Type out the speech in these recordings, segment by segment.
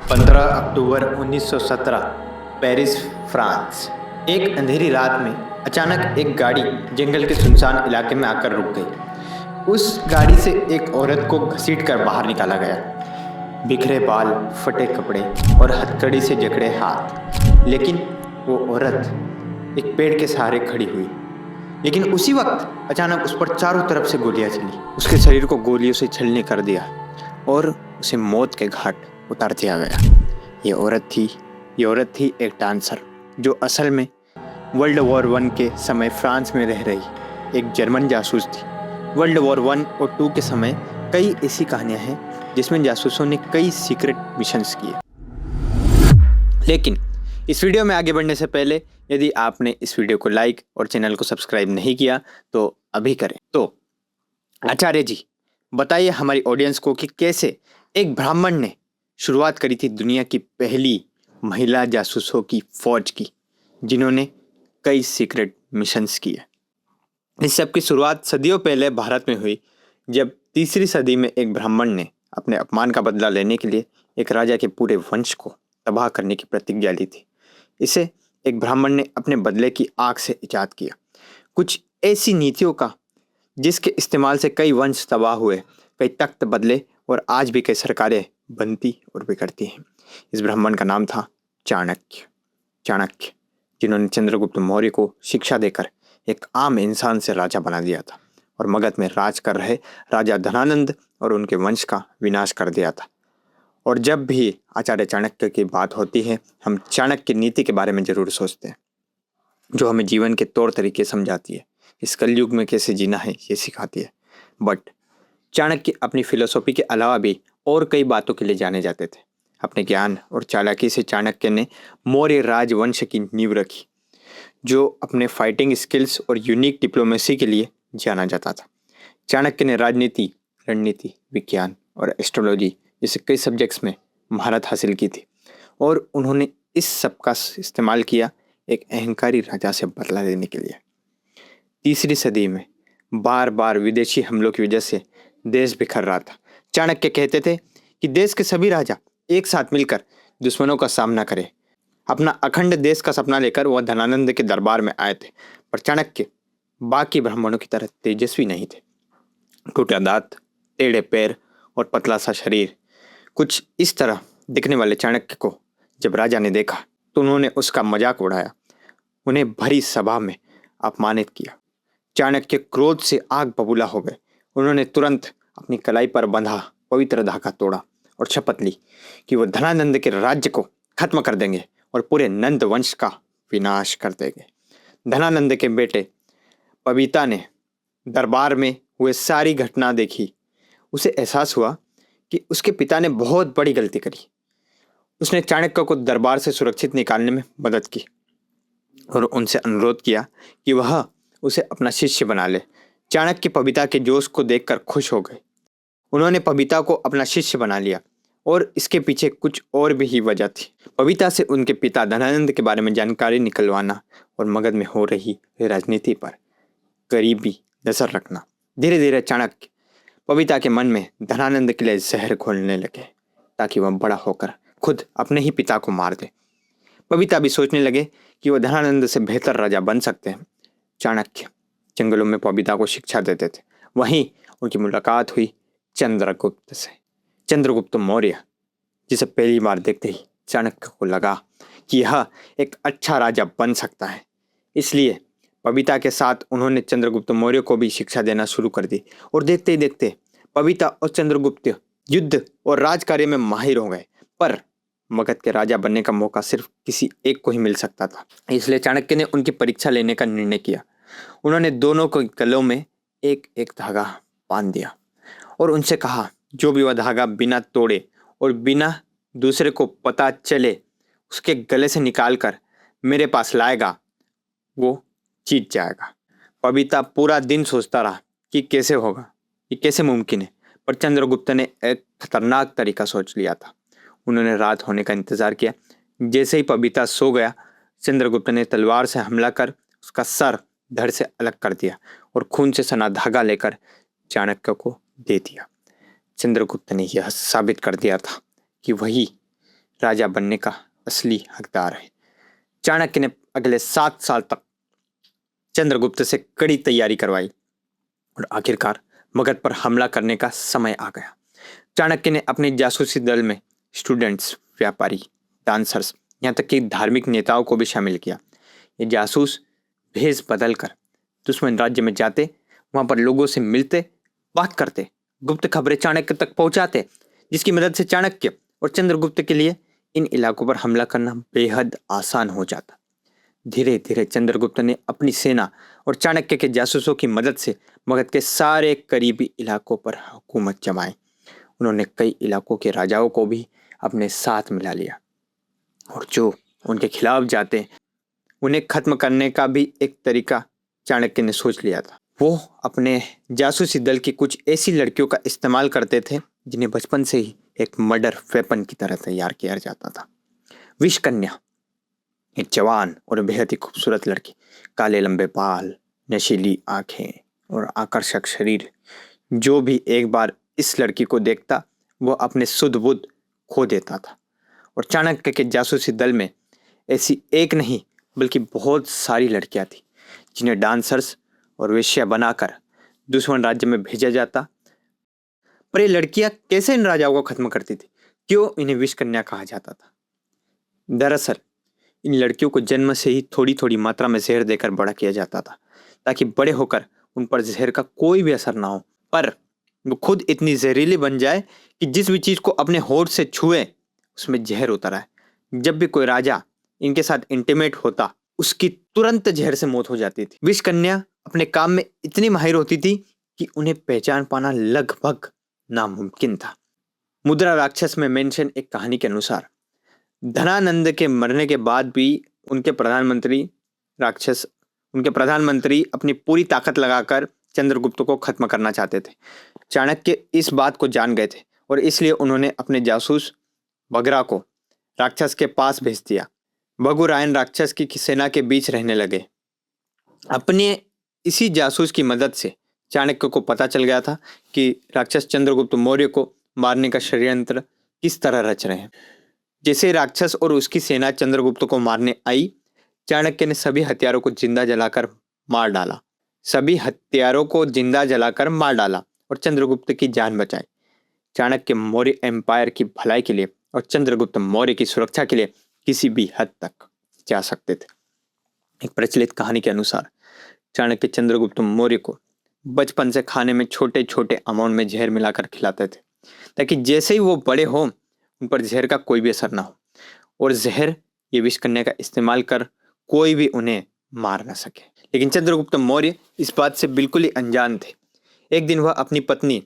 15 अक्टूबर 1917 Paris, France. एक अंधेरी रात में अचानक एक गाड़ी जंगल के सुनसान इलाके में आकर रुक गई। उस गाड़ी से एक औरत को घसीटकर बाहर निकाला गया। बिखरे बाल, फटे कपड़े और हथकड़ी से जकड़े हाथ। लेकिन वो औरत एक पेड़ के सहारे खड़ी हुई। लेकिन उसी वक्त अचानक उस पर चारों तरफ से गोलियां चली। उसके शरीर को गोलियों से छलनी कर दिया और उसे मौत के घाट उतार दिया गया। ये औरत थी एक डांसर, जो असल में वर्ल्ड वॉर वन के समय फ्रांस में रह रही एक जर्मन जासूस थी। वर्ल्ड वॉर वन और टू के समय कई ऐसी कहानियां हैं जिसमें जासूसों ने कई सीक्रेट मिशंस किए। लेकिन इस वीडियो में आगे बढ़ने से पहले यदि आपने इस वीडियो को लाइक और चैनल को सब्सक्राइब नहीं किया तो अभी करें। तो आचार्य जी, बताइए हमारी ऑडियंस को कि कैसे एक ब्राह्मण ने शुरुआत करी थी दुनिया की पहली महिला जासूसों की फौज की, जिन्होंने कई सीक्रेट मिशंस किए। इस सब की शुरुआत सदियों पहले भारत में हुई, जब तीसरी सदी में एक ब्राह्मण ने अपने अपमान का बदला लेने के लिए एक राजा के पूरे वंश को तबाह करने की प्रतिज्ञा ली थी। इसे एक ब्राह्मण ने अपने बदले की आग से इजाद किया। कुछ ऐसी नीतियों का जिसके इस्तेमाल से कई वंश तबाह हुए, कई तख्त बदले और आज भी कई सरकारें बनती और बिगड़ती हैं। इस ब्राह्मण का नाम था चाणक्य, जिन्होंने चंद्रगुप्त मौर्य को शिक्षा देकर एक आम इंसान से राजा बना दिया था और मगध में राज कर रहे राजा धनानंद और उनके वंश का विनाश कर दिया था। और जब भी आचार्य चाणक्य की बात होती है, हम चाणक्य नीति के बारे में जरूर सोचते हैं, जो हमें जीवन के तौर तरीके समझाती है, इस कलयुग में कैसे जीना है ये सिखाती है। बट चाणक्य अपनी फिलोसॉफी के अलावा भी और कई बातों के लिए जाने जाते थे। अपने ज्ञान और चालाकी से चाणक्य ने मौर्य राजवंश की नींव रखी, जो अपने फाइटिंग स्किल्स और यूनिक डिप्लोमेसी के लिए जाना जाता था। चाणक्य ने राजनीति, रणनीति, विज्ञान और एस्ट्रोलॉजी जैसे कई सब्जेक्ट्स में महारत हासिल की थी और उन्होंने इस सब का इस्तेमाल किया एक अहंकारी राजा से बदला लेने के लिए। तीसरी सदी में बार बार विदेशी हमलों की वजह से देश बिखर रहा था। चाणक्य कहते थे कि देश के सभी राजा एक साथ मिलकर दुश्मनों का सामना करें। अपना अखंड देश का सपना लेकर वह धनानंद के दरबार में आए थे, पर चाणक्य बाकी ब्राह्मणों की तरह तेजस्वी नहीं थे। टूटा दांत, टेढ़े पैर और पतला सा शरीर, कुछ इस तरह दिखने वाले चाणक्य को जब राजा ने देखा तो उन्होंने उसका मजाक उड़ाया, उन्हें भरी सभा में अपमानित किया। चाणक्य क्रोध से आग बबूला हो गए। उन्होंने तुरंत अपनी कलाई पर बंधा पवित्र धागा तोड़ा और शपथ ली कि वह धनानंद के राज्य को खत्म कर देंगे और पूरे नंद वंश का विनाश कर देंगे। धनानंद के बेटे पबीता ने दरबार में हुए सारी घटना देखी। उसे एहसास हुआ कि उसके पिता ने बहुत बड़ी गलती करी। उसने चाणक्य को दरबार से सुरक्षित निकालने में मदद की और उनसे अनुरोध किया कि वह उसे अपना शिष्य बना ले। चाणक्य पबीता के जोश को देखकर खुश हो गए। उन्होंने पबीता को अपना शिष्य बना लिया और इसके पीछे कुछ और भी ही वजह थी। पबीता से उनके पिता धनानंद के बारे में जानकारी निकलवाना और मगध में हो रही राजनीति पर करीबी नजर रखना। धीरे धीरे चाणक्य पबीता के मन में धनानंद के लिए जहर घोलने लगे ताकि वह बड़ा होकर खुद अपने ही पिता को मार दे। पबीता भी सोचने लगे कि वह धनानंद से बेहतर राजा बन सकते हैं। चाणक्य जंगलों में पबीता को शिक्षा देते थे। वहीं उनकी मुलाकात हुई चंद्रगुप्त से। चंद्रगुप्त मौर्य, जिसे पहली बार देखते ही चाणक्य को लगा कि यह एक अच्छा राजा बन सकता है। इसलिए पबीता के साथ उन्होंने चंद्रगुप्त मौर्य को भी शिक्षा देना शुरू कर दी और देखते ही देखते पबीता और चंद्रगुप्त युद्ध और राजकार्य में माहिर हो गए। पर मगध के राजा बनने का मौका सिर्फ किसी एक को ही मिल सकता था, इसलिए चाणक्य ने उनकी परीक्षा लेने का निर्णय किया। उन्होंने दोनों के गलों में एक एक धागा बांध दिया और उनसे कहा, जो भी वह धागा बिना तोड़े और बिना दूसरे को पता चले उसके गले से निकाल कर मेरे पास लाएगा, वो जीत जाएगा। पबीता पूरा दिन सोचता रहा कि कैसे होगा, ये कैसे मुमकिन है, पर चंद्रगुप्त ने एक खतरनाक तरीका सोच लिया था। उन्होंने रात होने का इंतजार किया। जैसे ही पबीता सो गया, चंद्रगुप्त ने तलवार से हमला कर उसका सर धड़ से अलग कर दिया और खून से सना धागा लेकर चाणक्य को दे दिया। चंद्रगुप्त ने यह साबित कर दिया था कि वही राजा बनने का असली हकदार है। चाणक्य ने अगले 7 साल तक चंद्रगुप्त से कड़ी तैयारी करवाई और आखिरकार मगध पर हमला करने का समय आ गया। चाणक्य ने अपने जासूसी दल में स्टूडेंट्स, व्यापारी, डांसर्स, यहाँ तक कि धार्मिक नेताओं को भी शामिल किया। ये जासूस भेष बदल कर दुश्मन राज्य में जाते, वहां पर लोगों से मिलते, बात करते, गुप्त खबरें चाणक्य तक पहुंचाते, जिसकी मदद से चाणक्य और चंद्रगुप्त के लिए इन इलाकों पर हमला करना बेहद आसान हो जाता। धीरे धीरे चंद्रगुप्त ने अपनी सेना और चाणक्य के जासूसों की मदद से मगध के सारे करीबी इलाकों पर हुकूमत जमाई। उन्होंने कई इलाकों के राजाओं को भी अपने साथ मिला लिया और जो उनके खिलाफ जाते उन्हें खत्म करने का भी एक तरीका चाणक्य ने सोच लिया था। वो अपने जासूसी दल की कुछ ऐसी लड़कियों का इस्तेमाल करते थे जिन्हें बचपन से ही एक मर्डर वेपन की तरह तैयार किया जाता था। विषकन्या, एक जवान और बेहद ही खूबसूरत लड़की, काले लंबे बाल, नशीली आंखें और आकर्षक शरीर। जो भी एक बार इस लड़की को देखता वो अपने सुध बुध खो देता था। और चाणक्य के जासूसी दल में ऐसी एक नहीं बल्कि बहुत सारी लड़कियां थी जिन्हें डांसर्स और वेश्या बनाकर दुश्मन राज्य में भेजा जाता। पर ये लड़कियां कैसे इन राजाओं को खत्म करती थी? क्यों इन्हें विष कन्या कहा जाता था? दरअसल इन लड़कियों को जन्म से ही थोड़ी थोड़ी मात्रा में जहर देकर बड़ा किया जाता था ताकि बड़े होकर उन पर जहर का कोई भी असर ना हो, पर वो खुद इतनी जहरीली बन जाए कि जिस भी चीज को अपने होठ से छुए उसमें जहर उतर आए। जब भी कोई राजा इनके साथ इंटीमेट होता उसकी तुरंत जहर से मौत हो जाती थी। विष कन्या अपने काम में इतनी माहिर होती थी कि उन्हें पहचान पाना लगभग नामुमकिन था। मुद्रा राक्षस में मेंशन एक कहानी के अनुसार धनानंद के मरने के बाद भी उनके प्रधानमंत्री अपनी पूरी ताकत लगाकर चंद्रगुप्त को खत्म करना चाहते थे। चाणक्य इस बात को जान गए थे और इसलिए उन्होंने अपने जासूस बगरा को राक्षस के पास भेज दिया। बगुरायन राक्षस की सेना के बीच रहने लगे। अपने इसी जासूस की मदद से चाणक्य को पता चल गया था कि राक्षस चंद्रगुप्त मौर्य को मारने का षड्यंत्र किस तरह रच रहे हैं। जैसे राक्षस और उसकी सेना चंद्रगुप्त को मारने आई, चाणक्य ने सभी हथियारों को जिंदा जलाकर मार डाला और चंद्रगुप्त की जान बचाई। चाणक्य मौर्य एम्पायर की भलाई के लिए और चंद्रगुप्त मौर्य की सुरक्षा के लिए किसी भी हद तक जा सकते थे। एक प्रचलित कहानी के अनुसार चाणक्य चंद्रगुप्त मौर्य को बचपन से खाने में छोटे छोटे अमाउंट में जहर मिलाकर खिलाते थे ताकि जैसे ही वो बड़े हों उन पर जहर का कोई भी असर ना हो और जहर ये विष कन्या का इस्तेमाल कर कोई भी उन्हें मार ना सके। लेकिन चंद्रगुप्त मौर्य इस बात से बिल्कुल ही अनजान थे। एक दिन वह अपनी पत्नी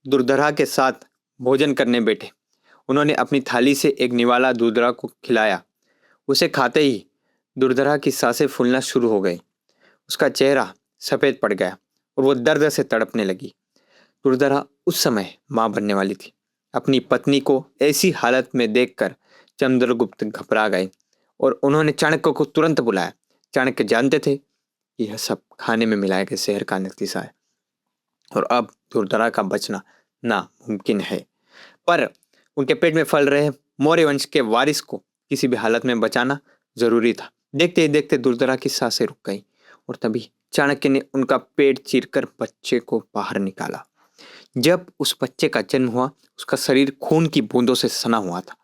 दुर्धरा के साथ भोजन करने बैठे। उन्होंने अपनी थाली से एक निवाला दुर्धरा को खिलाया। उसे खाते ही दुर्धरा की सांसें फूलना शुरू हो गई। उसका चेहरा सफ़ेद पड़ गया और वो दर्द से तड़पने लगी। दुर्धरा उस समय माँ बनने वाली थी। अपनी पत्नी को ऐसी हालत में देखकर चंद्रगुप्त घबरा गए और उन्होंने चाणक्य को तुरंत बुलाया। चाणक्य जानते थे कि यह सब खाने में मिलाए गए जहर का नतीजा है और अब दुर्धरा का बचना नामुमकिन है। पर उनके पेट में फल रहे मौर्य वंश के वारिस को किसी भी हालत में बचाना जरूरी था। देखते ही देखते दुर्धरा की सांसें रुक गई और तभी चाणक्य ने उनका पेट चीरकर बच्चे को बाहर निकाला। जब उस बच्चे का जन्म हुआ उसका शरीर खून की बूंदों से सना हुआ था,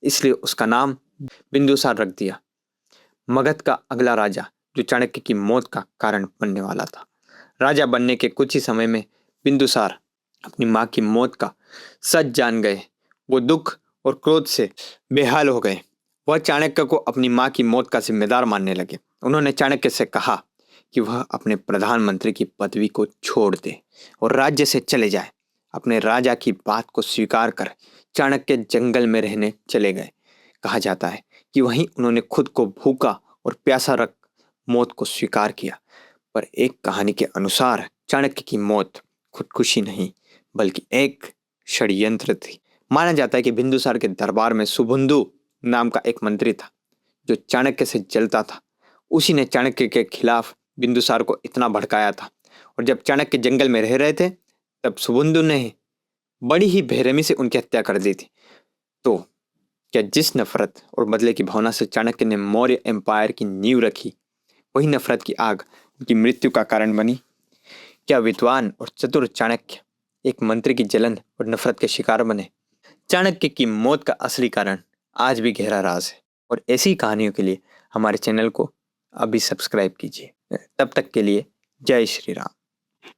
इसलिए उसका नाम बिंदुसार रख दिया। मगध का अगला राजा जो चाणक्य की मौत का कारण बनने वाला था। राजा बनने के कुछ ही समय में बिंदुसार अपनी माँ की मौत का सच जान गए। वो दुख और क्रोध से बेहाल हो गए। वह चाणक्य को अपनी माँ की मौत का जिम्मेदार मानने लगे। उन्होंने चाणक्य से कहा कि वह अपने प्रधानमंत्री की पदवी को छोड़ दे और राज्य से चले जाए। अपने राजा की बात को स्वीकार कर चाणक्य जंगल में रहने चले गए। कहा जाता है कि वहीं उन्होंने खुद को भूखा और प्यासा रख मौत को स्वीकार किया। पर एक कहानी के अनुसार चाणक्य की मौत खुदकुशी नहीं बल्कि एक षड्यंत्र थी। माना जाता है कि बिंदुसार के दरबार में सुबुंदु नाम का एक मंत्री था जो चाणक्य से जलता था। उसी ने चाणक्य के खिलाफ बिंदुसार को इतना भड़काया था और जब चाणक्य जंगल में रह रहे थे तब सुबुंदु ने बड़ी ही बेरहमी से उनकी हत्या कर दी थी। तो क्या जिस नफरत और बदले की भावना से चाणक्य ने मौर्य एम्पायर की नींव रखी, वही नफरत की आग उनकी मृत्यु का कारण बनी? क्या विद्वान और चतुर चाणक्य एक मंत्री की जलन और नफरत के शिकार बने? चाणक्य की मौत का असली कारण आज भी गहरा राज है, और ऐसी कहानियों के लिए हमारे चैनल को अभी सब्सक्राइब कीजिए। तब तक के लिए जय श्री राम।